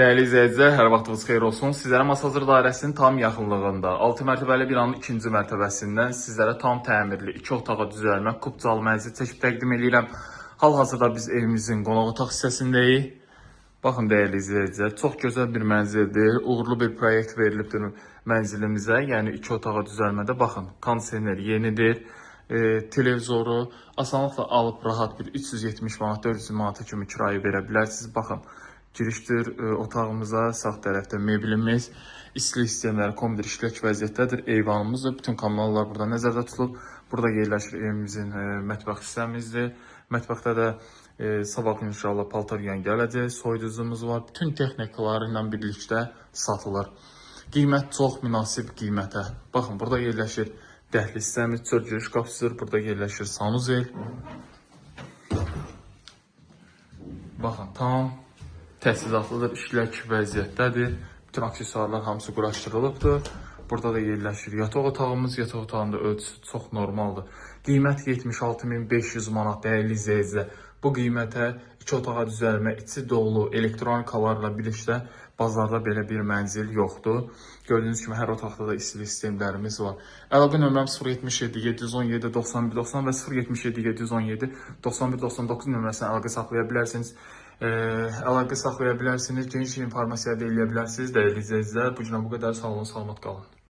Dəyərli izləyicilər, hər vaxtınız xeyir olsun. Sizlərə Masazır dairəsinin tam yaxınlığında 6 mərtəbəli binanın 2-ci mərtəbəsindən sizlərə tam təmirli 2 otağa düzəlmə kubcalı mənzil çəkib təqdim edirəm. Hal-hazırda biz evimizin qonaq otaq hissəsindəyik. Baxın dəyərli izləyicilər, çox gözəl bir mənzildir. Uğurlu bir proyekt verilibdir mənzilimizə. Yəni 2 otağa düzəlmədə baxın, kondisioner yenidir. Televizoru asanlıqla alıb rahat bir 370 manat, 400 manata kimi kirayə verə bilərsiniz. Baxın, girişdir otağımıza, sağ tərəfdə meblimiz, istilik sistemləri kombi işlək vəziyyətdədir. Eyvanımız da bütün kanallar burada nəzərdə tutulub. Burada yerləşir evimizin mətbəx hissəmizdir. Mətbəxdə də sabah inşallah paltar yuyan gələcək. Soyuducumuz var. Bütün texnikaları ilə birlikdə satılır. Qiymət çox münasib qiymətə. Baxın, burada yerləşir dəhliz hissəmiz, çöl giriş qapısıdır. Burada yerləşir sanuzel. Baxın, tam təchizatlıdır, işlək vəziyyətdədir. Bütün aksesuarlar hamısı quraşdırılıbdır. Burada da yerləşir yataq otağımız. Yataq otağında ölçüsü çox normaldır. Qiymət 76.500 manat dəyərli izləyicilər. Bu qiymətə 2 otağa düzəlmə, içi dolu elektronikalarla birlikdə bazarda belə bir mənzil yoxdur. Gördüyünüz kimi hər otaqda da istilik sistemlərimiz var. Əlaqə nömrəm 077 717 91 90 və 077 717 91 99 nömrəsinə əlaqə saxlaya bilərsiniz. Əlaqə saxlaya bilərsiniz. Geniş informasiya da eləyə bilərsiniz. Dəyərli izləyicilər, bu günə bu qədər. Sağ olun, salamat qalın.